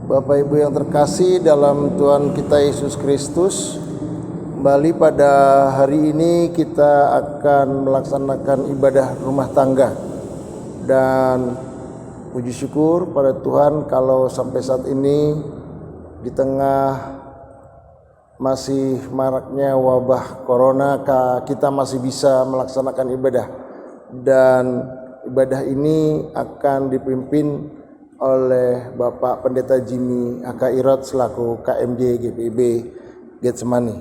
Bapak Ibu yang terkasih dalam Tuhan kita Yesus Kristus, kembali pada hari ini kita akan melaksanakan ibadah rumah tangga. Dan puji syukur pada Tuhan kalau sampai saat ini di tengah masih maraknya wabah corona, kita masih bisa melaksanakan ibadah. Dan ibadah ini akan dipimpin oleh Bapak Pendeta Jimmy Akairot selaku KMJ GPIB Getsemani.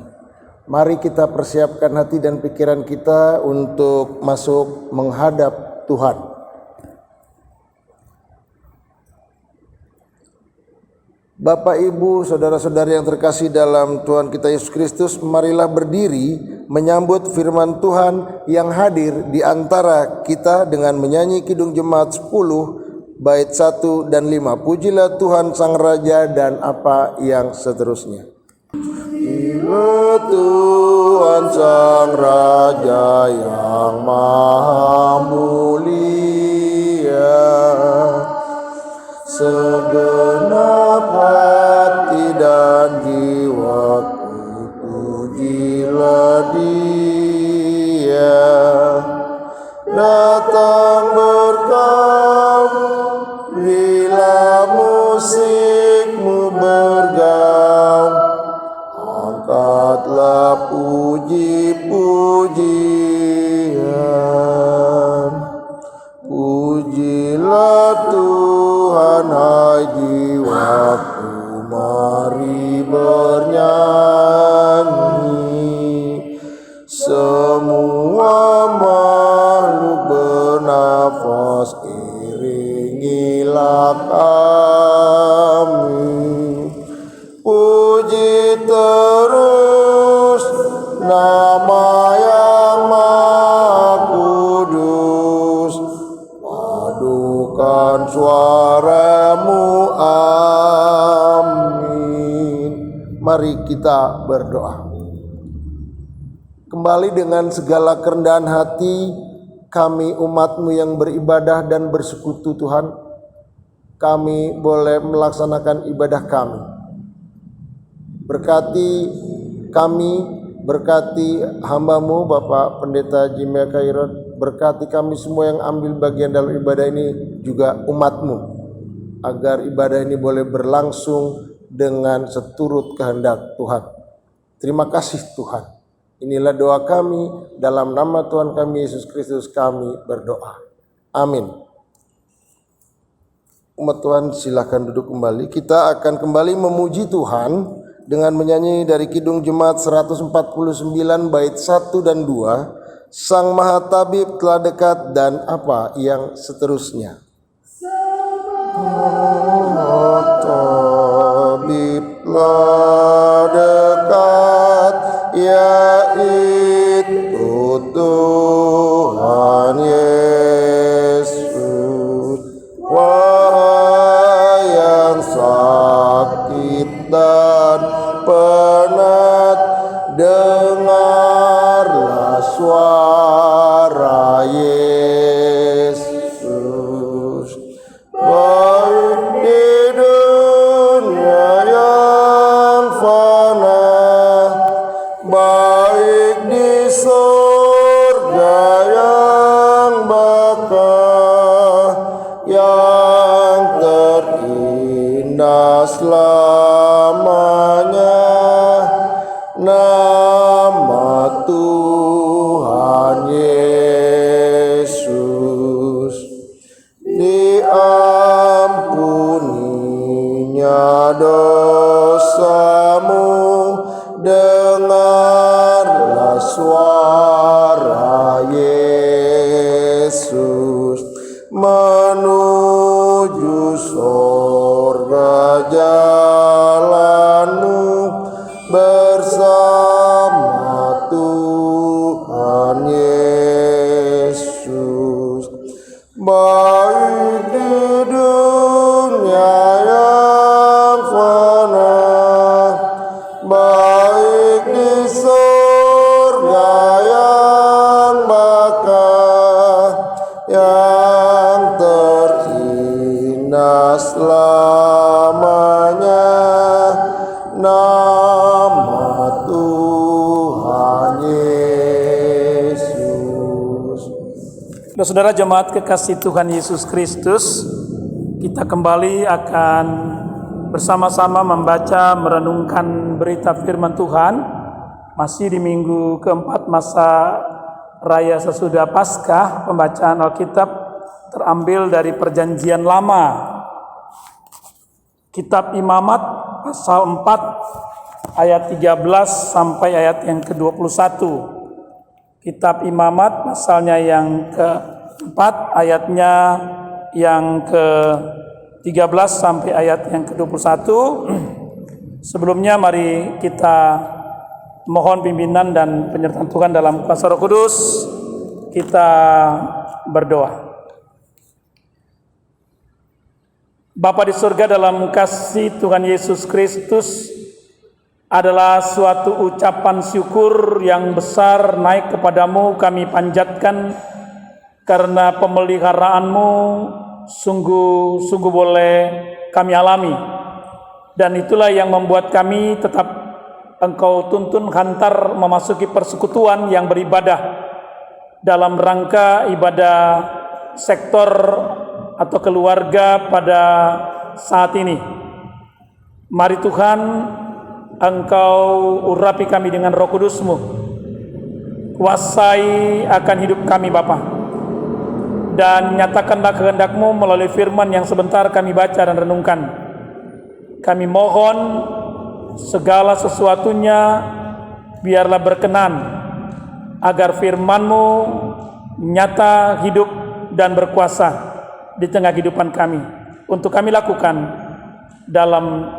Mari kita persiapkan hati dan pikiran kita untuk masuk menghadap Tuhan. Bapak, Ibu, saudara-saudari yang terkasih dalam Tuhan kita Yesus Kristus, marilah berdiri menyambut firman Tuhan yang hadir di antara kita dengan menyanyi Kidung Jemaat 10 bait 1 dan 5. Pujilah Tuhan Sang Raja dan apa yang seterusnya. Pujilah Tuhan Sang Raja yang maha mulia, segenap hati dan jiwaku pujilah Dia. Datang berkabung bila musikmu bergaung, angkatlah puji-pujian. Pujilah Tuhan hai jiwaku, mari bernyanyi. Semua makhluk bernafas, iringilah kami. Puji terus nama yang maha kudus, padukan suaramu, amin. Mari kita berdoa. Kembali dengan segala kerendahan hati, kami umat-Mu yang beribadah dan bersekutu Tuhan, kami boleh melaksanakan ibadah kami. Berkati kami, berkati hamba-Mu Bapak Pendeta Jimmy Akairot, berkati kami semua yang ambil bagian dalam ibadah ini, juga umat-Mu, agar ibadah ini boleh berlangsung dengan seturut kehendak Tuhan. Terima kasih Tuhan. Inilah doa kami, dalam nama Tuhan kami Yesus Kristus kami berdoa. Amin. Umat Tuhan silakan duduk kembali. Kita akan kembali memuji Tuhan dengan menyanyi dari Kidung Jemaat 149 bait 1 dan 2. Sang Maha Tabib telah dekat dan apa yang seterusnya. Maha Tabib telah dekat, yaitu Tuhan Yesus. Wahai yang sakit dan penat, dengarlah suara Yesus. Baik di dunia yang fana, baik di surga yang bakal, yang terindah selamanya, nama Tuhan Yesus. Diampuninya dosamu, dengarlah suara Yesus. Menuju surga jalanmu, bersama Tuhan Yesus. Baik di dunia yang fana, baik di surga yang bakal, yang terindah selamanya. Saudara jemaat kekasih Tuhan Yesus Kristus, kita kembali akan bersama-sama membaca merenungkan berita firman Tuhan masih di minggu keempat masa raya sesudah Paskah. Pembacaan Alkitab terambil dari Perjanjian Lama, Kitab Imamat pasal 4 ayat 13 sampai ayat yang ke-21. Kitab Imamat pasalnya yang ke-4 ayatnya yang ke-13 sampai ayat yang ke-21. Sebelumnya mari kita mohon pimpinan dan penyertaan Tuhan dalam kuasa Roh Kudus. Kita berdoa. Bapa di surga, dalam kasih Tuhan Yesus Kristus adalah suatu ucapan syukur yang besar naik kepadamu. Kami panjatkan karena pemeliharaanmu sungguh boleh kami alami, dan itulah yang membuat kami tetap Engkau tuntun hantar memasuki persekutuan yang beribadah dalam rangka ibadah sektor atau keluarga pada saat ini. Mari Tuhan, Engkau urapi kami dengan Roh Kudus-Mu, kuasai akan hidup kami Bapa, dan nyatakanlah kehendak-Mu melalui firman yang sebentar kami baca dan renungkan. Kami mohon segala sesuatunya biarlah berkenan, agar firman-Mu nyata, hidup, dan berkuasa di tengah kehidupan kami, untuk kami lakukan dalam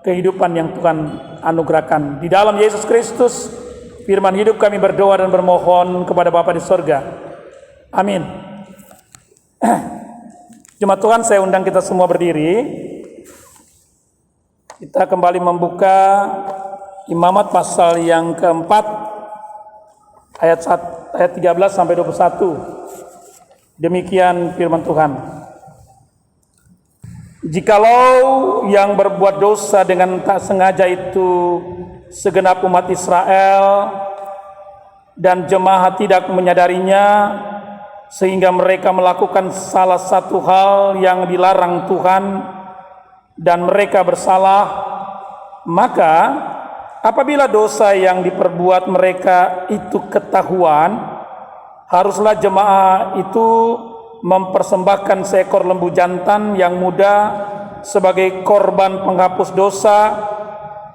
kehidupan yang Tuhan anugerahkan. Di dalam Yesus Kristus, firman hidup, kami berdoa dan bermohon kepada Bapa di sorga. Amin. Jemaat Tuhan, saya undang kita semua berdiri. Kita kembali membuka Imamat pasal yang keempat ayat 13 sampai 21. Demikian firman Tuhan. Jikalau yang berbuat dosa dengan tak sengaja itu segenap umat Israel, dan jemaat tidak menyadarinya, sehingga mereka melakukan salah satu hal yang dilarang Tuhan, dan mereka bersalah, maka apabila dosa yang diperbuat mereka itu ketahuan, haruslah jemaah itu mempersembahkan seekor lembu jantan yang muda sebagai korban penghapus dosa.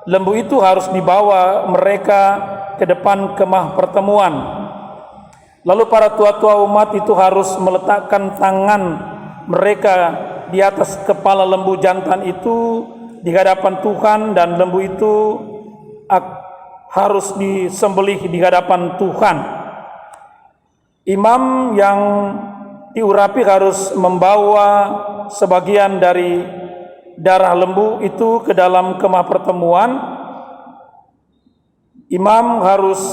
Lembu itu harus dibawa mereka ke depan kemah pertemuan. Lalu para tua-tua umat itu harus meletakkan tangan mereka di atas kepala lembu jantan itu di hadapan Tuhan, dan lembu itu harus disembelih di hadapan Tuhan. Imam yang diurapi harus membawa sebagian dari darah lembu itu ke dalam kemah pertemuan. Imam harus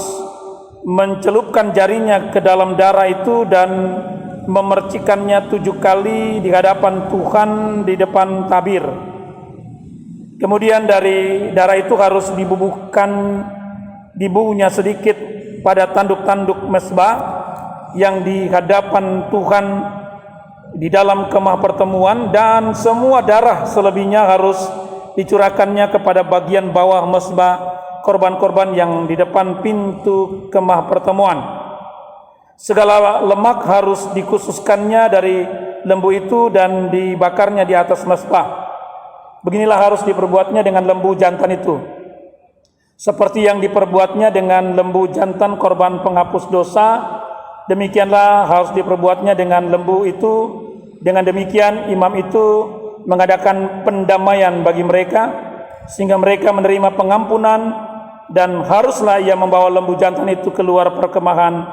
mencelupkan jarinya ke dalam darah itu dan memercikannya 7 kali di hadapan Tuhan di depan tabir. Kemudian dari darah itu harus dibubuhnya sedikit pada tanduk-tanduk mezbah yang di hadapan Tuhan di dalam kemah pertemuan, dan semua darah selebihnya harus dicurahkannya kepada bagian bawah mezbah korban-korban yang di depan pintu kemah pertemuan. Segala lemak harus dikhususkannya dari lembu itu dan dibakarnya di atas mezbah. Beginilah harus diperbuatnya dengan lembu jantan itu, seperti yang diperbuatnya dengan lembu jantan korban penghapus dosa. Demikianlah harus diperbuatnya dengan lembu itu. Dengan demikian imam itu mengadakan pendamaian bagi mereka, sehingga mereka menerima pengampunan, dan haruslah ia membawa lembu jantan itu keluar perkemahan,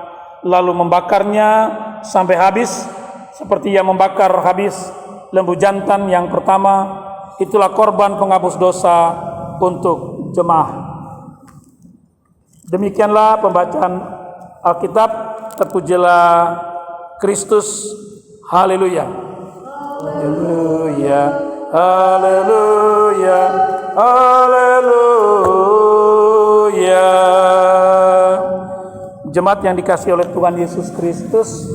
lalu membakarnya sampai habis, seperti ia membakar habis lembu jantan yang pertama. Itulah korban penghapus dosa untuk jemaah. Demikianlah pembacaan Alkitab. Terpujilah Kristus. Haleluya. Haleluya. Haleluya. Haleluya. Jemaat yang dikasihi oleh Tuhan Yesus Kristus,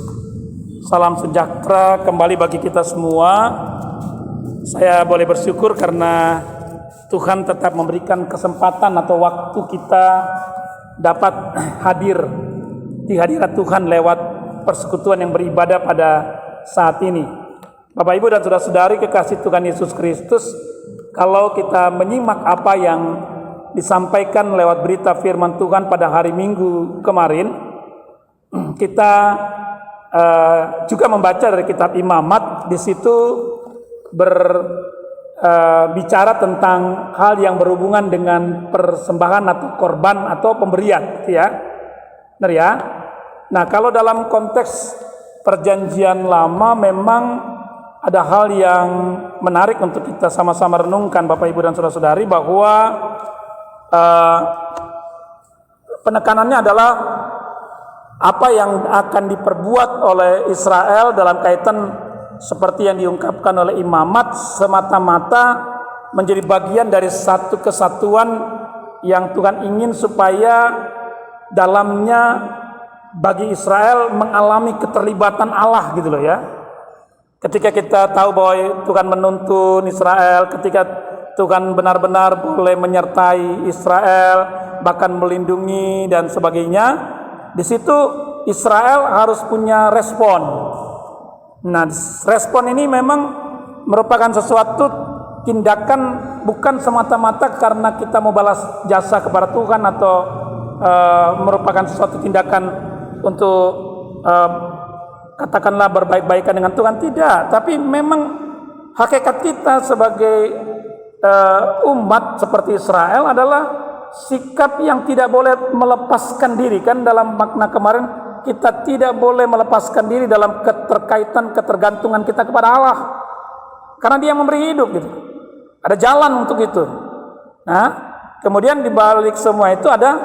Salam sejahtera kembali bagi kita semua. Saya boleh bersyukur karena Tuhan tetap memberikan kesempatan atau waktu kita dapat hadir di hadirat Tuhan lewat persekutuan yang beribadah pada saat ini. Bapak, Ibu, dan saudara-saudari kekasih Tuhan Yesus Kristus, kalau kita menyimak apa yang disampaikan lewat berita firman Tuhan pada hari Minggu kemarin, kita juga membaca dari kitab Imamat. Di situ berbicara tentang hal yang berhubungan dengan persembahan atau korban atau pemberian, ya. Benar ya? Nah, kalau dalam konteks perjanjian lama memang ada hal yang menarik untuk kita sama-sama renungkan, Bapak, Ibu, dan saudara-saudari, bahwa penekanannya adalah apa yang akan diperbuat oleh Israel dalam kaitan seperti yang diungkapkan oleh Imamat semata-mata menjadi bagian dari satu kesatuan yang Tuhan ingin supaya dalamnya bagi Israel mengalami keterlibatan Allah gitu loh ya. Ketika kita tahu bahwa Tuhan menuntun Israel, ketika Tuhan benar-benar boleh menyertai Israel, bahkan melindungi dan sebagainya, di situ Israel harus punya respon. Nah, respon ini memang merupakan sesuatu tindakan bukan semata-mata karena kita mau balas jasa kepada Tuhan atau merupakan sesuatu tindakan untuk katakanlah berbaik-baikan dengan Tuhan, tidak. Tapi memang hakikat kita sebagai umat seperti Israel adalah sikap yang tidak boleh melepaskan diri. Kan dalam makna kemarin, kita tidak boleh melepaskan diri dalam keterkaitan, ketergantungan kita kepada Allah, karena Dia yang memberi hidup gitu. Ada jalan untuk itu. Nah, kemudian di balik semua itu ada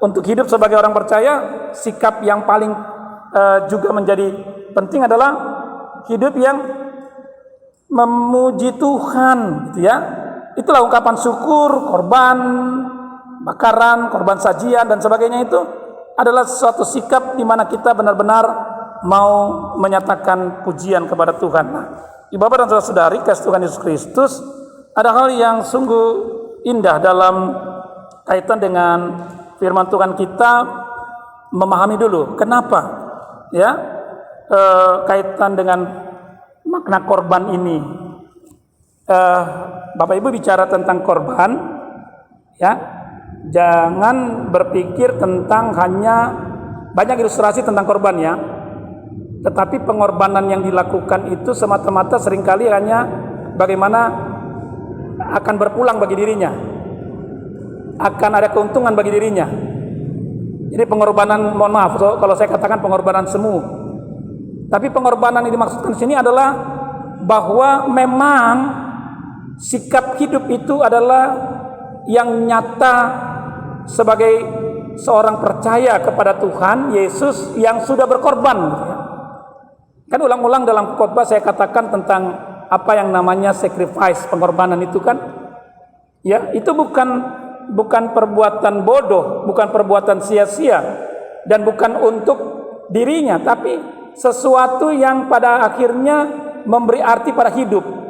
untuk hidup sebagai orang percaya, sikap yang paling juga menjadi penting adalah hidup yang memuji Tuhan gitu ya. Itulah ungkapan syukur, korban bakaran, korban sajian dan sebagainya, itu adalah suatu sikap di mana kita benar-benar mau menyatakan pujian kepada Tuhan. Nah, Bapak dan saudara-saudari kasih Tuhan Yesus Kristus, ada hal yang sungguh indah dalam kaitan dengan firman Tuhan. Kita memahami dulu kenapa ya kaitan dengan makna korban ini. Bapak Ibu bicara tentang korban, ya, jangan berpikir tentang hanya banyak ilustrasi tentang korban ya, tetapi pengorbanan yang dilakukan itu semata-mata seringkali hanya bagaimana akan berpulang bagi dirinya, akan ada keuntungan bagi dirinya. Jadi pengorbanan, mohon maaf kalau saya katakan pengorbanan semu, tapi pengorbanan yang dimaksudkan di sini adalah bahwa memang sikap hidup itu adalah yang nyata sebagai seorang percaya kepada Tuhan Yesus yang sudah berkorban gitu ya. Kan ulang-ulang dalam khotbah saya katakan tentang apa yang namanya sacrifice, pengorbanan itu kan ya, itu bukan perbuatan bodoh, bukan perbuatan sia-sia, dan bukan untuk dirinya, tapi sesuatu yang pada akhirnya memberi arti pada hidup.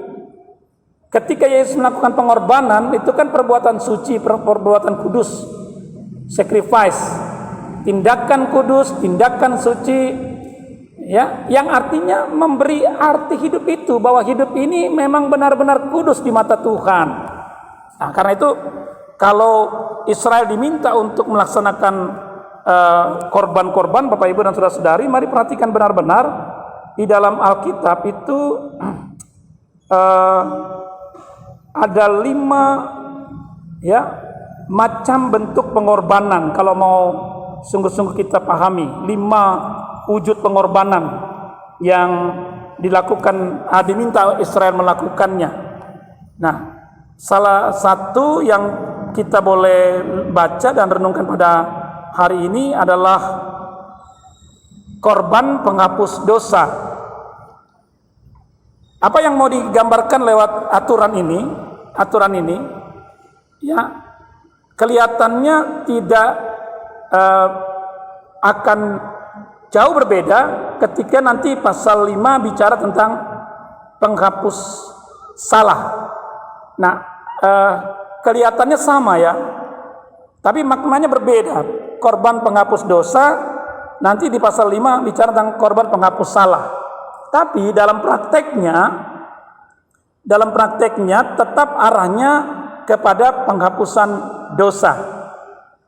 Ketika Yesus melakukan pengorbanan, itu kan perbuatan suci, perbuatan kudus, sacrifice, tindakan kudus, tindakan suci, ya, yang artinya memberi arti hidup itu, bahwa hidup ini memang benar-benar kudus di mata Tuhan. Nah, karena itu kalau Israel diminta untuk melaksanakan korban-korban, Bapak, Ibu, dan saudara-saudari, mari perhatikan benar-benar di dalam Alkitab itu ada 5 ya macam bentuk pengorbanan. Kalau mau sungguh-sungguh kita pahami 5 wujud pengorbanan yang dilakukan, diminta Israel melakukannya. Nah, salah satu yang kita boleh baca dan renungkan pada hari ini adalah korban penghapus dosa. Apa yang mau digambarkan lewat aturan ini? Aturan ini, ya, kelihatannya tidak akan jauh berbeda ketika nanti pasal 5 bicara tentang penghapus salah. Nah, kelihatannya sama ya, tapi maknanya berbeda. Korban penghapus dosa, nanti di pasal 5 bicara tentang korban penghapus salah. Tapi dalam prakteknya tetap arahnya kepada penghapusan dosa.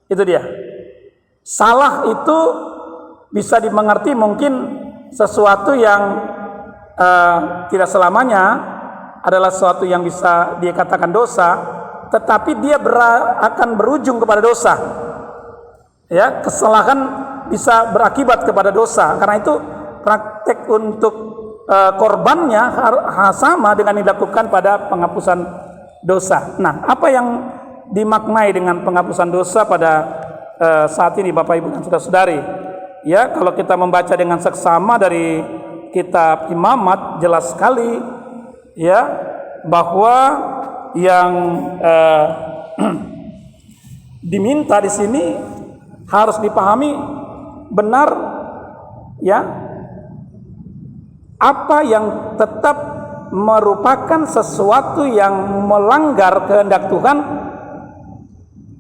Itu dia. Salah itu bisa dimengerti mungkin sesuatu yang tidak selamanya adalah sesuatu yang bisa dikatakan dosa, tetapi dia akan berujung kepada dosa. Ya, kesalahan bisa berakibat kepada dosa. Karena itu praktek untuk korbannya sama dengan dilakukan pada penghapusan dosa. Nah, apa yang dimaknai dengan penghapusan dosa pada saat ini, Bapak Ibu dan saudara-saudari? Ya, kalau kita membaca dengan seksama dari kitab Imamat, jelas sekali ya bahwa yang diminta di sini harus dipahami benar ya, apa yang tetap merupakan sesuatu yang melanggar kehendak Tuhan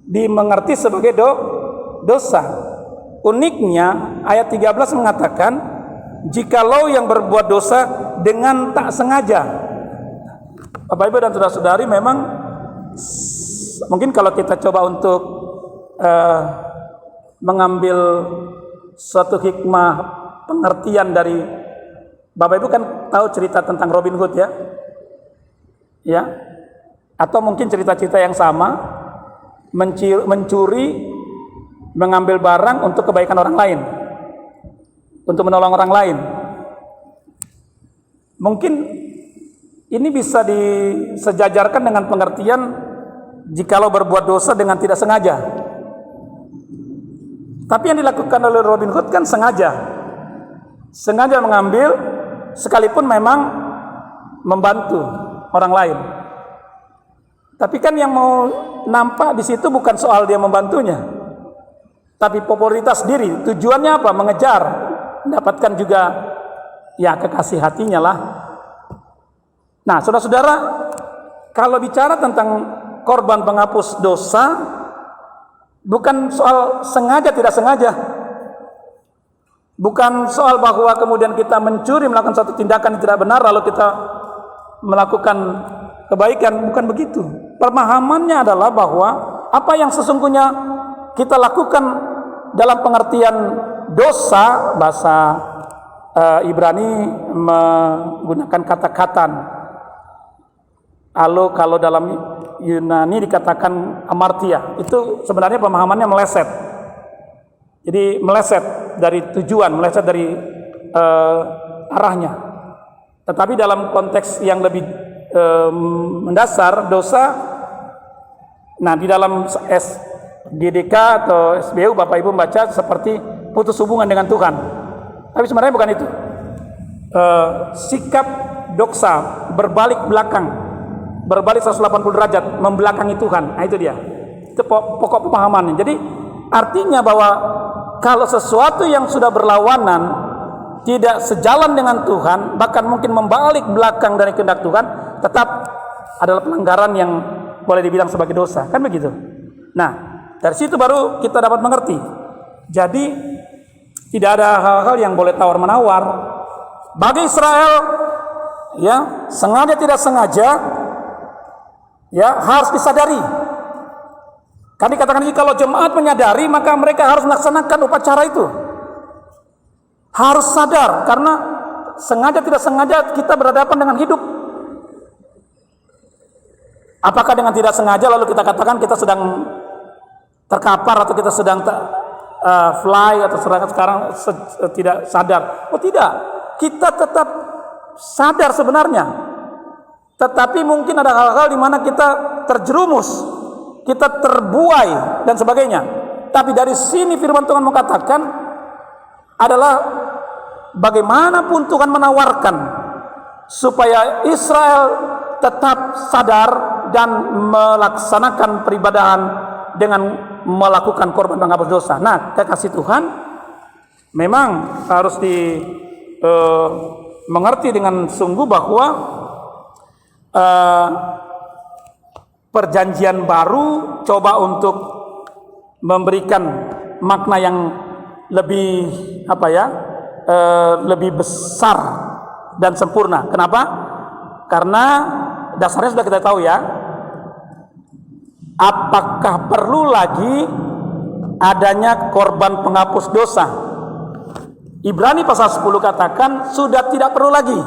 dimengerti sebagai dosa. Uniknya ayat 13 mengatakan, jikalau yang berbuat dosa dengan tak sengaja. Bapak Ibu dan saudara-saudari, memang mungkin kalau kita coba untuk mengambil suatu hikmah pengertian dari Bapak Ibu kan tahu cerita tentang Robin Hood ya? Ya. Atau mungkin cerita-cerita yang sama, mencuri, mengambil barang untuk kebaikan orang lain, untuk menolong orang lain. Mungkin ini bisa disejajarkan dengan pengertian jikalau berbuat dosa dengan tidak sengaja. Tapi yang dilakukan oleh Robin Hood kan sengaja mengambil, sekalipun memang membantu orang lain. Tapi kan yang mau nampak di situ bukan soal dia membantunya, tapi popularitas diri. Tujuannya apa? Mengejar, mendapatkan juga ya kekasih hatinya lah. Nah, saudara-saudara, kalau bicara tentang korban penghapus dosa, bukan soal sengaja tidak sengaja. Bukan soal bahwa kemudian kita mencuri, melakukan suatu tindakan yang tidak benar lalu kita melakukan kebaikan, bukan begitu. Pemahamannya adalah bahwa apa yang sesungguhnya kita lakukan dalam pengertian dosa, bahasa Ibrani menggunakan kata katan. Lalu kalau dalam Yunani dikatakan amartia, itu sebenarnya pemahamannya meleset. Jadi meleset dari tujuan, meleset dari arahnya. Tetapi dalam konteks yang lebih mendasar, dosa, nah di dalam SGDK atau SBU Bapak Ibu membaca seperti putus hubungan dengan Tuhan. Tapi sebenarnya bukan itu. Sikap doksa, berbalik belakang, berbalik 180 derajat, membelakangi Tuhan. Nah itu dia, itu pokok pemahamannya. Jadi artinya bahwa kalau sesuatu yang sudah berlawanan, tidak sejalan dengan Tuhan, bahkan mungkin membalik belakang dari kehendak Tuhan, tetap adalah pelanggaran yang boleh dibilang sebagai dosa, kan begitu. Nah, dari situ baru kita dapat mengerti. Jadi tidak ada hal-hal yang boleh tawar-menawar. Bagi Israel, ya sengaja tidak sengaja, ya harus disadari. Kan dikatakan kalau jemaat menyadari, maka mereka harus melaksanakan upacara itu. Harus sadar, karena sengaja tidak sengaja kita berhadapan dengan hidup. Apakah dengan tidak sengaja lalu kita katakan kita sedang terkapar atau kita sedang fly atau sekarang tidak sadar? Oh tidak, kita tetap sadar sebenarnya. Tetapi mungkin ada hal-hal di mana kita terjerumus, kita terbuai dan sebagainya. Tapi dari sini firman Tuhan mengatakan adalah bagaimanapun Tuhan menawarkan supaya Israel tetap sadar dan melaksanakan peribadahan dengan melakukan korban penghapus dosa. Nah, kekasih Tuhan, memang harus mengerti dengan sungguh bahwa perjanjian baru coba untuk memberikan makna yang lebih lebih besar dan sempurna. Kenapa? Karena dasarnya sudah kita tahu ya. Apakah perlu lagi adanya korban penghapus dosa? Ibrani pasal 10 katakan sudah tidak perlu lagi.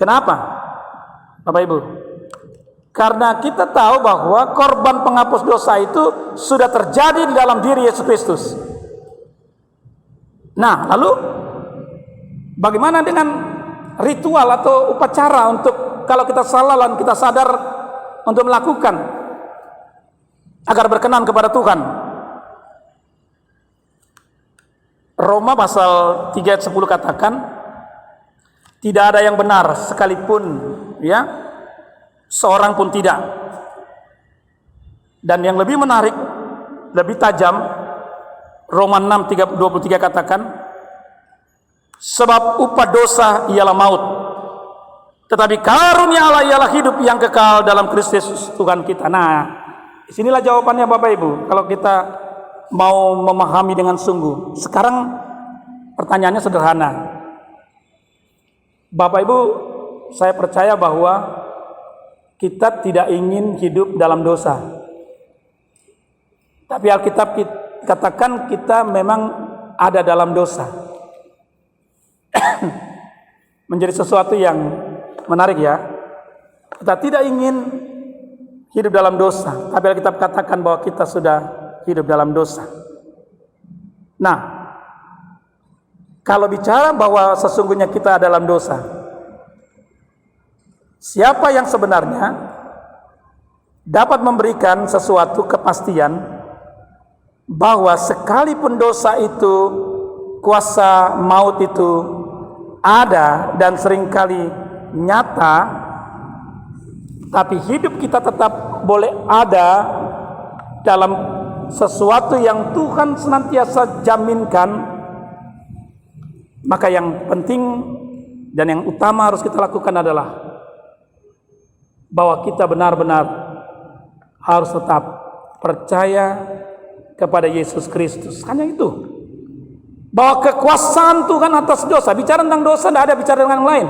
Kenapa? Bapak Ibu? Karena kita tahu bahwa korban penghapus dosa itu sudah terjadi di dalam diri Yesus Kristus. Nah, lalu bagaimana dengan ritual atau upacara untuk kalau kita salah dan kita sadar untuk melakukan agar berkenan kepada Tuhan? Roma pasal 3 ayat 10 katakan tidak ada yang benar sekalipun, ya, seorang pun tidak. Dan yang lebih menarik, lebih tajam, Roma 6:23 katakan, sebab upah dosa ialah maut, tetapi karunia Allah ialah hidup yang kekal dalam Kristus Tuhan kita. Nah, disinilah jawabannya Bapak Ibu. Kalau kita mau memahami dengan sungguh. Sekarang pertanyaannya sederhana. Bapak Ibu, saya percaya bahwa kita tidak ingin hidup dalam dosa. Tapi Alkitab katakan kita memang ada dalam dosa. Menjadi sesuatu yang menarik ya. Kita tidak ingin hidup dalam dosa, tapi Alkitab katakan bahwa kita sudah hidup dalam dosa. Nah, kalau bicara bahwa sesungguhnya kita dalam dosa, siapa yang sebenarnya dapat memberikan sesuatu kepastian bahwa sekalipun dosa itu, kuasa maut itu ada dan seringkali nyata, tapi hidup kita tetap boleh ada dalam sesuatu yang Tuhan senantiasa jaminkan. Maka yang penting dan yang utama harus kita lakukan adalah bahwa kita benar-benar harus tetap percaya kepada Yesus Kristus. Hanya itu. Bahwa kekuasaan Tuhan atas dosa, bicara tentang dosa tidak ada bicara dengan yang lain.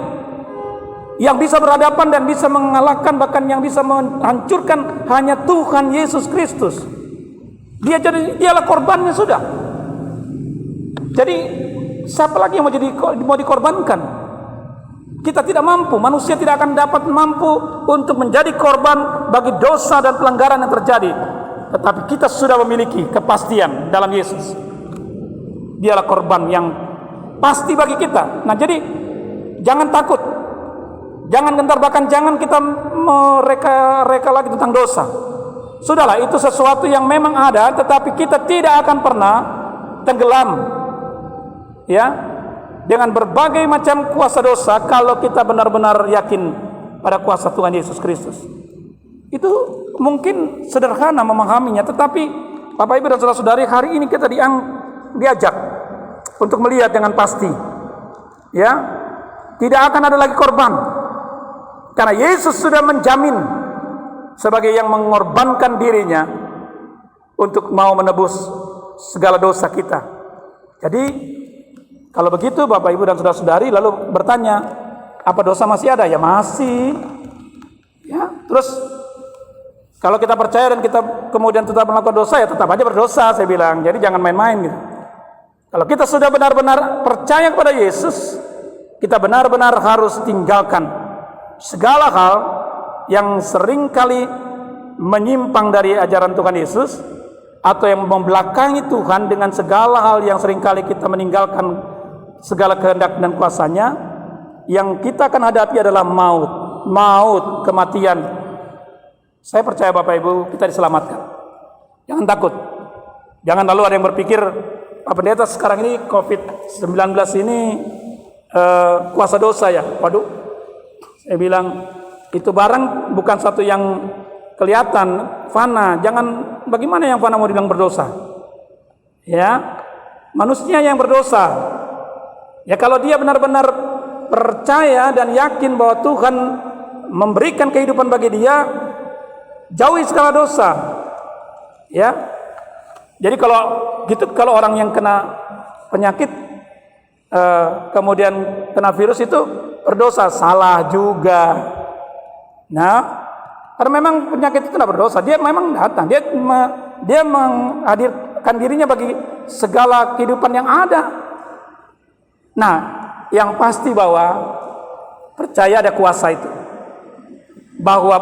Yang bisa berhadapan dan bisa mengalahkan, bahkan yang bisa menghancurkan hanya Tuhan Yesus Kristus. Dialah korbannya sudah. Jadi siapa lagi yang mau dikorbankan? Kita tidak mampu, manusia tidak akan dapat mampu untuk menjadi korban bagi dosa dan pelanggaran yang terjadi. Tetapi kita sudah memiliki kepastian dalam Yesus. Dialah korban yang pasti bagi kita. Nah, jadi jangan takut, jangan gentar, bahkan jangan kita mereka lagi tentang dosa. Sudahlah, itu sesuatu yang memang ada, tetapi kita tidak akan pernah tenggelam, ya, dengan berbagai macam kuasa dosa kalau kita benar-benar yakin pada kuasa Tuhan Yesus Kristus. Itu mungkin sederhana memahaminya, tetapi Bapak Ibu dan saudara-saudari, hari ini kita diajak untuk melihat dengan pasti, ya, tidak akan ada lagi korban, karena Yesus sudah menjamin sebagai yang mengorbankan dirinya untuk mau menebus segala dosa kita. Jadi kalau begitu Bapak Ibu dan saudara-saudari lalu bertanya, apa dosa masih ada? Ya masih. Ya, terus kalau kita percaya dan kita kemudian tetap melakukan dosa, ya tetap aja berdosa, saya bilang. Jadi jangan main-main gitu. Kalau kita sudah benar-benar percaya kepada Yesus, kita benar-benar harus tinggalkan segala hal yang seringkali menyimpang dari ajaran Tuhan Yesus, atau yang membelakangi Tuhan dengan segala hal yang seringkali kita meninggalkan segala kehendak dan kuasanya. Yang kita akan hadapi adalah maut, kematian. Saya percaya Bapak Ibu, kita diselamatkan. Jangan takut. Jangan lalu ada yang berpikir, Pak Pendeta, sekarang ini COVID-19 ini kuasa dosa ya. Waduh, saya bilang itu barang bukan satu yang kelihatan, fana. Jangan, bagaimana yang fana mau dibilang berdosa? Ya, manusia yang berdosa. Ya kalau dia benar-benar percaya dan yakin bahwa Tuhan memberikan kehidupan bagi dia, jauhi segala dosa. Ya. Jadi kalau gitu, kalau orang yang kena penyakit kemudian kena virus itu berdosa, salah juga. Nah, karena memang penyakit itu tidak berdosa, dia memang datang, dia menghadirkan dirinya bagi segala kehidupan yang ada. Nah, yang pasti bahwa percaya ada kuasa itu, bahwa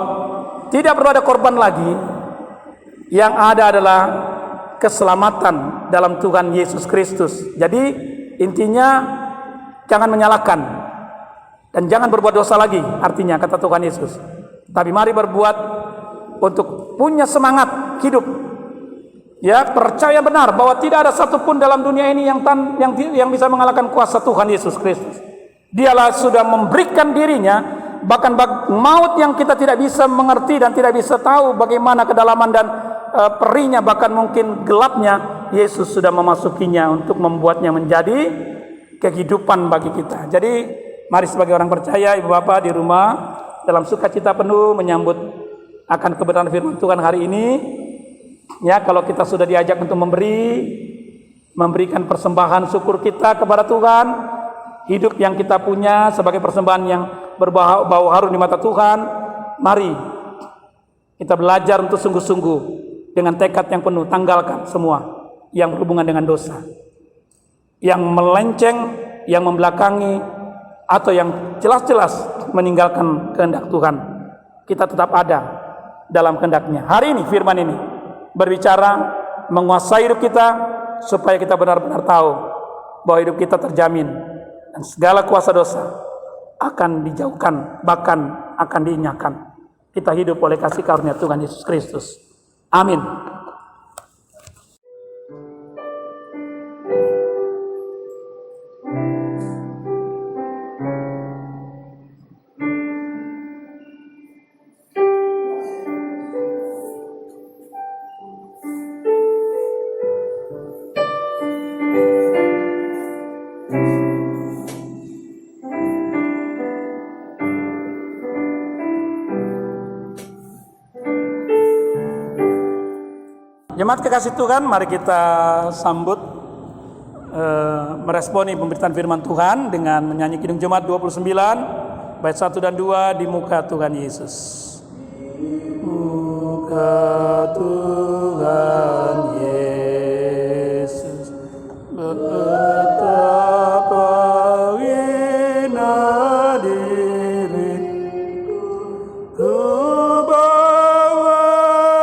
tidak perlu ada korban lagi, yang ada adalah keselamatan dalam Tuhan Yesus Kristus. Jadi intinya jangan menyalahkan dan jangan berbuat dosa lagi, artinya kata Tuhan Yesus. Tapi mari berbuat untuk punya semangat hidup. Ya, percaya benar bahwa tidak ada satupun dalam dunia ini yang bisa mengalahkan kuasa Tuhan Yesus Kristus. Dialah sudah memberikan dirinya, bahkan maut yang kita tidak bisa mengerti dan tidak bisa tahu bagaimana kedalaman dan perinya, bahkan mungkin gelapnya, Yesus sudah memasukinya untuk membuatnya menjadi kehidupan bagi kita. Jadi mari sebagai orang percaya, ibu bapak di rumah, dalam sukacita penuh menyambut akan kebenaran firman Tuhan hari ini. Ya, kalau kita sudah diajak untuk memberikan persembahan syukur kita kepada Tuhan, hidup yang kita punya sebagai persembahan yang berbau harum di mata Tuhan, mari kita belajar untuk sungguh-sungguh dengan tekad yang penuh, tanggalkan semua yang berhubungan dengan dosa, yang melenceng, yang membelakangi, atau yang jelas-jelas meninggalkan kehendak Tuhan. Kita tetap ada dalam kehendaknya. Hari ini firman ini berbicara menguasai hidup kita, supaya kita benar-benar tahu bahwa hidup kita terjamin dan segala kuasa dosa akan dijauhkan, bahkan akan diinyahkan. Kita hidup oleh kasih karunia Tuhan Yesus Kristus. Amin. Jemaat kekasih Tuhan, mari kita sambut meresponi pemberitaan firman Tuhan dengan menyanyi Kidung Jemaat 29 bait 1 dan 2 di muka Tuhan Yesus. Muka Tuhan Yesus betapa hina diriku, ku bawa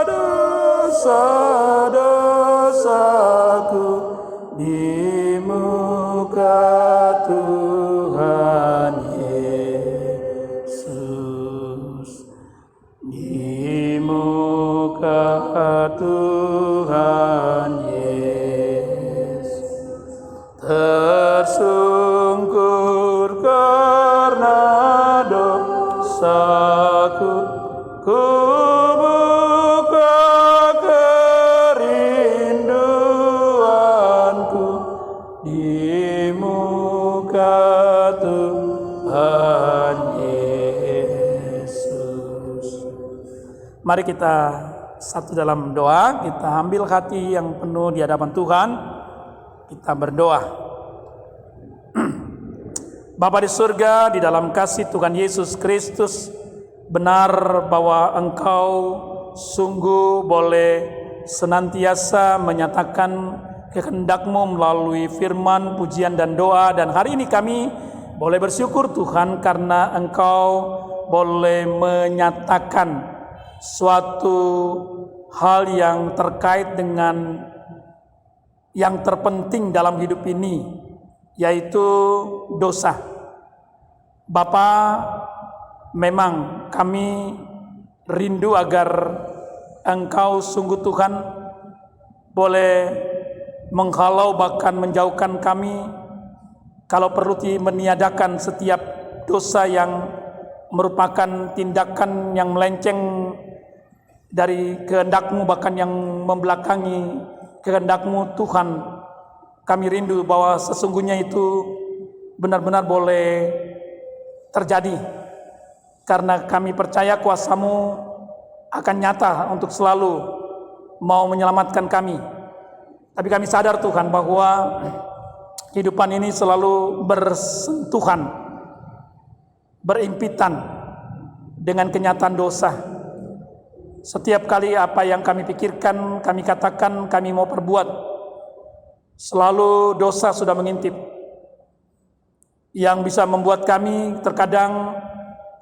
dosa-dosaku di muka Tuhan Yesus, di muka Tuhan Yesus, tersungkur karena dosaku, ku buka kerinduanku di muka Tuhan Yesus. Mari kita satu dalam doa, kita ambil hati yang penuh di hadapan Tuhan, kita berdoa. Bapa di surga, di dalam kasih Tuhan Yesus Kristus, benar bahwa Engkau sungguh boleh senantiasa menyatakan kehendak-Mu melalui firman, pujian dan doa. Dan hari ini kami boleh bersyukur Tuhan karena Engkau boleh menyatakan suatu hal yang terkait dengan yang terpenting dalam hidup ini, yaitu dosa. Bapa, memang kami rindu agar Engkau sungguh Tuhan boleh menghalau bahkan menjauhkan kami, kalau perlu meniadakan setiap dosa yang merupakan tindakan yang melenceng dari kehendak-Mu, bahkan yang membelakangi kehendak-Mu Tuhan. Kami rindu bahwa sesungguhnya itu benar-benar boleh terjadi, karena kami percaya kuasa-Mu akan nyata untuk selalu mau menyelamatkan kami. Tapi kami sadar Tuhan bahwa kehidupan ini selalu bersentuhan, berimpitan dengan kenyataan dosa. Setiap kali apa yang kami pikirkan, kami katakan, kami mau perbuat, selalu dosa sudah mengintip, yang bisa membuat kami terkadang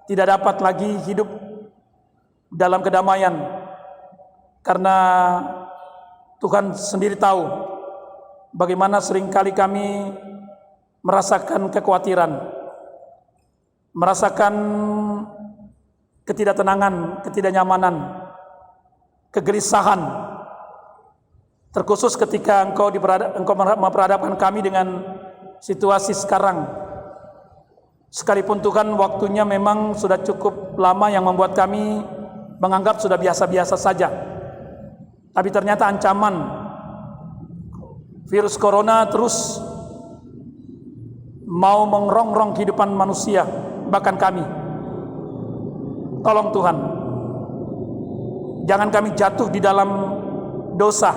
tidak dapat lagi hidup dalam kedamaian, karena Tuhan sendiri tahu bagaimana seringkali kami merasakan kekhawatiran, merasakan ketidaktenangan, ketidaknyamanan, kegelisahan, terkhusus ketika Engkau memperhadapkan kami dengan situasi sekarang. Sekalipun Tuhan waktunya memang sudah cukup lama yang membuat kami menganggap sudah biasa-biasa saja, tapi ternyata ancaman virus corona terus mau mengerongrong kehidupan manusia, bahkan kami. Tolong Tuhan, jangan kami jatuh di dalam dosa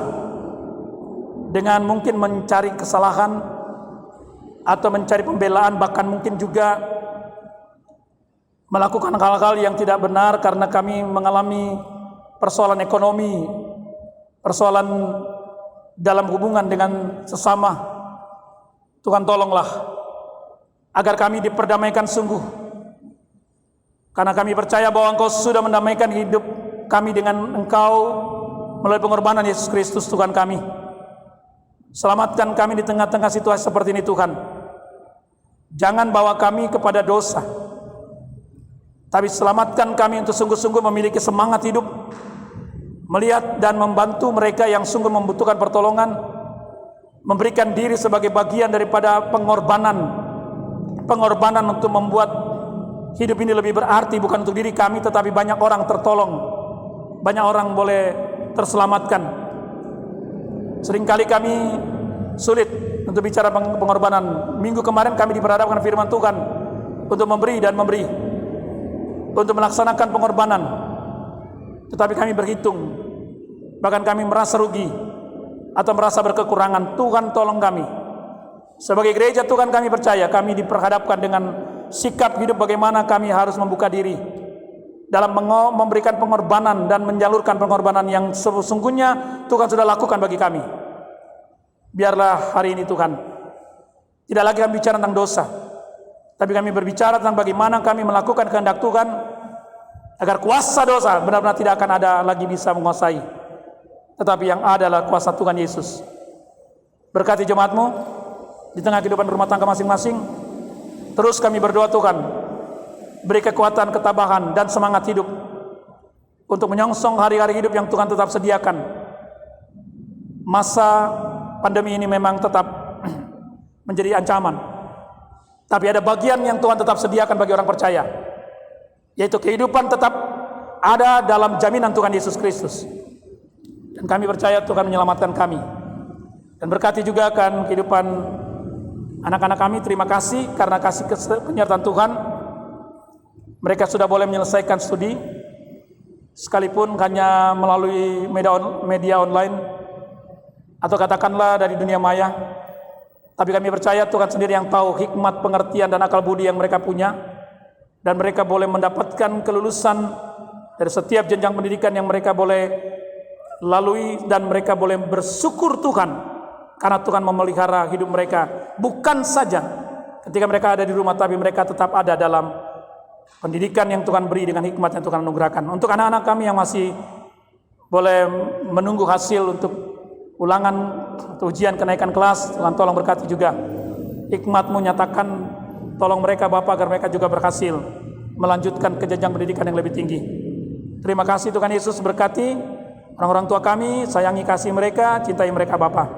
dengan mungkin mencari kesalahan atau mencari pembelaan, bahkan mungkin juga melakukan hal-hal yang tidak benar karena kami mengalami persoalan ekonomi, persoalan dalam hubungan dengan sesama. Tuhan tolonglah agar kami diperdamaikan sungguh, karena kami percaya bahwa Engkau sudah mendamaikan hidup kami dengan Engkau melalui pengorbanan Yesus Kristus Tuhan kami. Selamatkan kami di tengah-tengah situasi seperti ini Tuhan. Jangan bawa kami kepada dosa, tapi selamatkan kami untuk sungguh-sungguh memiliki semangat hidup, melihat dan membantu mereka yang sungguh membutuhkan pertolongan, memberikan diri sebagai bagian daripada pengorbanan untuk membuat hidup ini lebih berarti, bukan untuk diri kami, tetapi banyak orang tertolong, banyak orang boleh terselamatkan. Seringkali kami sulit untuk bicara pengorbanan. Minggu kemarin kami diperhadapkan firman Tuhan untuk memberi dan memberi, untuk melaksanakan pengorbanan, tetapi kami berhitung, bahkan kami merasa rugi atau merasa berkekurangan. Tuhan tolong kami. Sebagai gereja Tuhan kami percaya kami diperhadapkan dengan sikap hidup bagaimana kami harus membuka diri dalam memberikan pengorbanan dan menyalurkan pengorbanan yang sesungguhnya Tuhan sudah lakukan bagi kami. Biarlah hari ini Tuhan, tidak lagi kami bicara tentang dosa, tapi kami berbicara tentang bagaimana kami melakukan kehendak Tuhan, agar kuasa dosa benar-benar tidak akan ada lagi bisa menguasai, tetapi yang ada adalah kuasa Tuhan Yesus. Berkati jemaat-Mu di tengah kehidupan rumah tangga masing-masing. Terus kami berdoa Tuhan, beri kekuatan, ketabahan, dan semangat hidup untuk menyongsong hari-hari hidup yang Tuhan tetap sediakan. Masa pandemi ini memang tetap menjadi ancaman, tapi ada bagian yang Tuhan tetap sediakan bagi orang percaya, yaitu kehidupan tetap ada dalam jaminan Tuhan Yesus Kristus. Dan kami percaya Tuhan menyelamatkan kami. Dan berkati juga akan kehidupan anak-anak kami. Terima kasih karena kasih penyertaan Tuhan. Mereka sudah boleh menyelesaikan studi, sekalipun hanya melalui media online, atau katakanlah dari dunia maya. Tapi kami percaya Tuhan sendiri yang tahu hikmat, pengertian, dan akal budi yang mereka punya. Dan mereka boleh mendapatkan kelulusan dari setiap jenjang pendidikan yang mereka boleh lalui. Dan mereka boleh bersyukur Tuhan, karena Tuhan memelihara hidup mereka. Bukan saja ketika mereka ada di rumah, tapi mereka tetap ada dalam pendidikan yang Tuhan beri dengan hikmat yang Tuhan anugerahkan. Untuk anak-anak kami yang masih boleh menunggu hasil untuk ulangan atau ujian kenaikan kelas, Tuhan tolong berkati juga. Hikmat-Mu nyatakan, tolong mereka Bapa agar mereka juga berhasil melanjutkan ke jenjang pendidikan yang lebih tinggi. Terima kasih Tuhan Yesus, berkati orang-orang tua kami, sayangi kasih mereka, cintai mereka Bapa.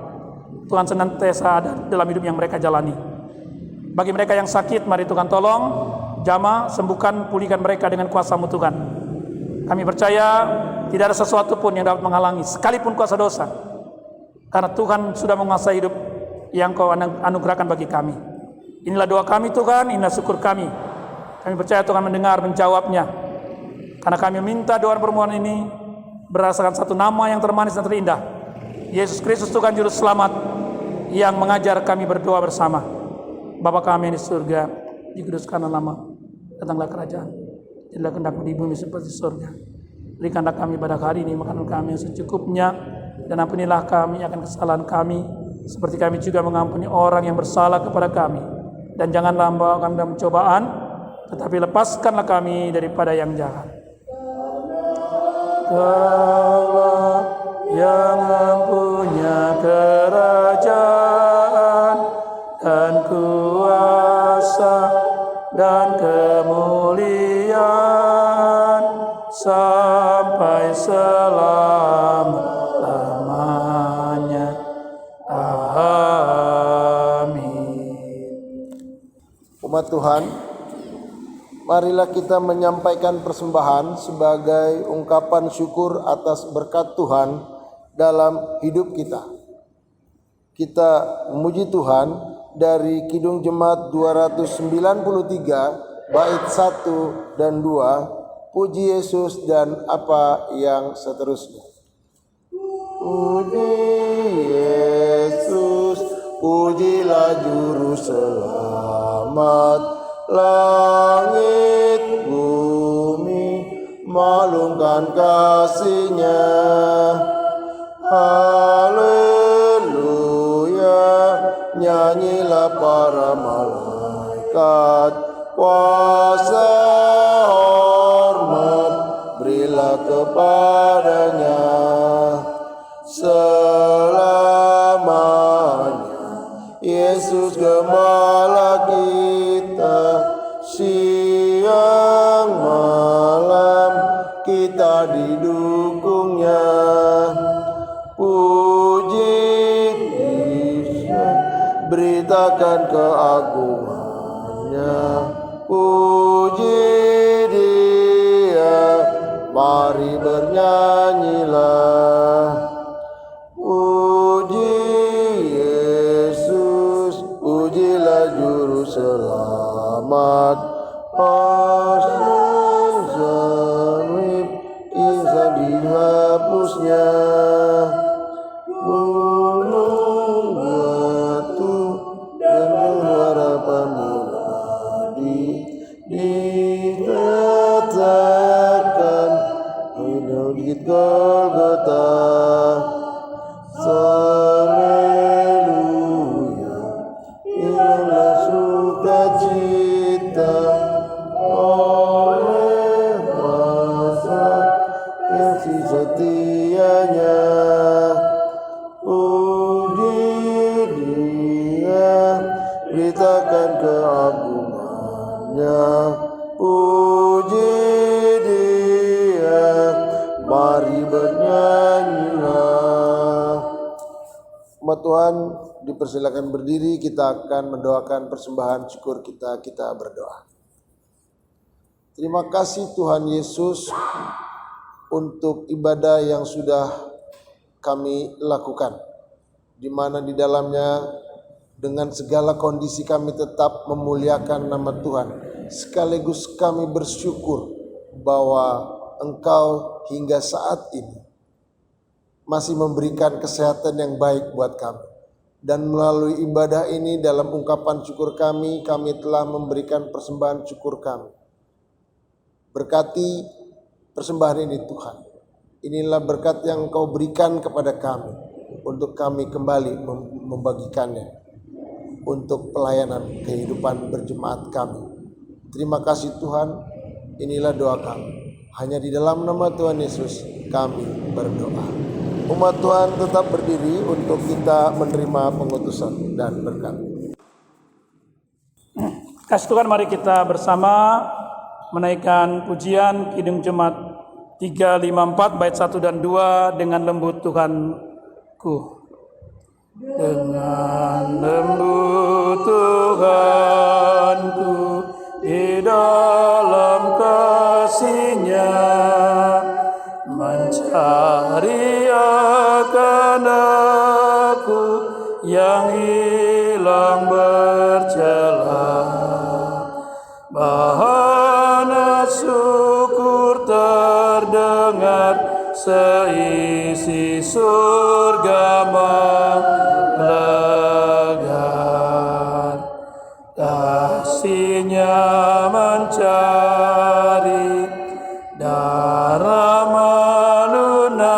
Tuhan senantiasa ada dalam hidup yang mereka jalani. Bagi mereka yang sakit, mari Tuhan tolong, jamah, sembuhkan, pulihkan mereka dengan kuasa-Mu Tuhan. Kami percaya tidak ada sesuatu pun yang dapat menghalangi, sekalipun kuasa dosa, karena Tuhan sudah menguasai hidup yang Kau anugerahkan bagi kami. Inilah doa kami Tuhan, inilah syukur kami. Kami percaya Tuhan mendengar, menjawabnya. Karena kami minta doa permohonan ini berdasarkan satu nama yang termanis dan terindah, Yesus Kristus Tuhan Juru Selamat, yang mengajar kami berdoa bersama. Bapa kami yang di surga, dikuduskanlah nama, datanglah kerajaan, jadilah kehendak-Mu di bumi seperti di surga. Berikanlah kami pada hari ini makanan kami yang secukupnya, dan ampunilah kami akan kesalahan kami, seperti kami juga mengampuni orang yang bersalah kepada kami. Dan janganlah membawa kami dalam pencobaan, tetapi lepaskanlah kami daripada yang jahat. Kaulah yang mempunyai kerajaan dan kuasa dan kemuliaan sampai selama-lamanya. Amin. Umat Tuhan, marilah kita menyampaikan persembahan sebagai ungkapan syukur atas berkat Tuhan dalam hidup kita. Kita memuji Tuhan dari Kidung Jemaat 293 bait 1 dan 2, puji Yesus dan apa yang seterusnya. Puji Yesus, pujilah Juru Selamat, langit bumi maklumkan kasih-Nya. Haleluya, nyanyilah para malaikat, kuasa hormat berilah kepadanya selamanya. Yesus Gembala kita, siang malam kita didukung-Nya. Puji Dia, beritakan keagungan-Nya. Puji Dia, mari bernyanyilah. Puji Yesus, pujilah Juru Selamat. Pasang salib, kisah dihapusnya. Gunung batu dan harapan dikatakan, di Golgota. Haleluya, hilanglah sukacita oleh masa kasih setianya. Puji Dia, beritakan keagungan-Nya. Puji Dia, mari bernyanyilah. Umat Tuhan, dipersilakan berdiri, kita akan mendoakan persembahan syukur kita. Kita berdoa. Terima kasih Tuhan Yesus untuk ibadah yang sudah kami lakukan, di mana di dalamnya dengan segala kondisi kami tetap memuliakan nama Tuhan, sekaligus kami bersyukur bahwa Engkau hingga saat ini masih memberikan kesehatan yang baik buat kami. Dan melalui ibadah ini, dalam ungkapan syukur kami telah memberikan persembahan syukur kami. Berkati persembahan ini Tuhan. Inilah berkat yang Engkau berikan kepada kami, untuk kami kembali membagikannya untuk pelayanan kehidupan berjemaat kami. Terima kasih Tuhan, inilah doa kami. Hanya di dalam nama Tuhan Yesus kami berdoa. Umat Tuhan tetap berdiri untuk kita menerima pengutusan dan berkat. Kasih Tuhan, mari kita bersama menaikkan pujian Kidung Jemaat 354 bait 1 dan 2 dengan lembut Tuhanku. Dengan lembut Tuhanku di dalam kasih-Nya, mencari akan aku yang hilang bercela. mendengar seisi surga menggelegar. Kasih-Nya mencari darah melunasi,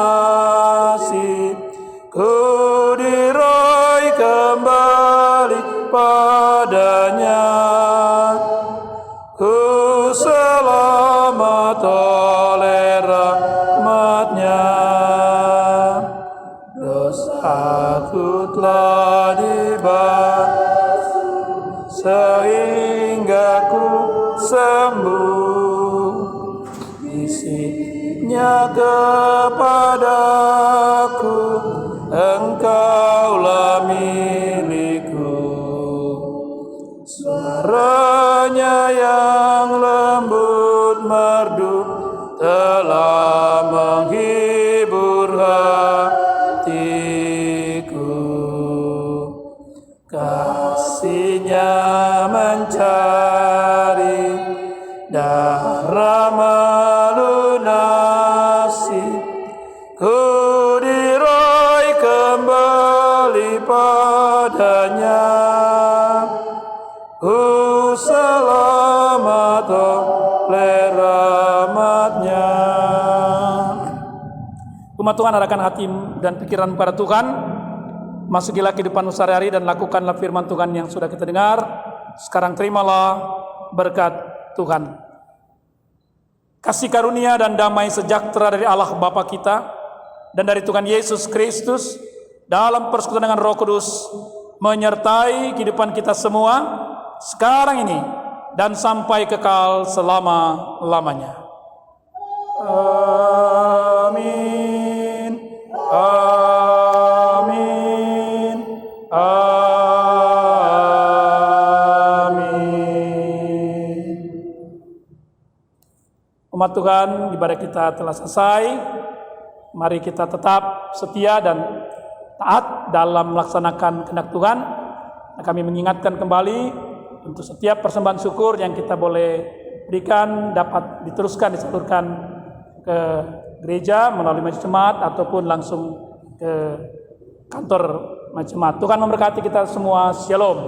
ku diraih kembali padanya, ku selamat oleh rahmat-Nya. Dosaku telah dibasuh sehingga ku sembuh. Bisinya kepadaku, Engkaulah milikku. Suaranya yang lembut merdu telah menghibur hatiku. Kasih-Nya mencari darah melunasi, ku diraih kembali padanya, ku selamat oleh rahmat-Nya. Umat Tuhan, arahkan hati dan pikiran pada Tuhan. Masukilah kehidupan sehari-hari dan lakukanlah firman Tuhan yang sudah kita dengar. Sekarang terimalah berkat Tuhan. Kasih karunia dan damai sejahtera dari Allah Bapa kita dan dari Tuhan Yesus Kristus dalam persekutuan dengan Roh Kudus menyertai kehidupan kita semua sekarang ini dan sampai kekal selama-lamanya. Amin. Amin. Amin. Umat Tuhan, ibadah kita telah selesai. Mari kita tetap setia dan taat dalam melaksanakan kehendak Tuhan. Kami mengingatkan kembali untuk setiap persembahan syukur yang kita boleh berikan dapat diteruskan, disalurkan ke gereja melalui majelis jemaat ataupun langsung ke kantor majelis jemaat. Tuhan memberkati kita semua. Shalom.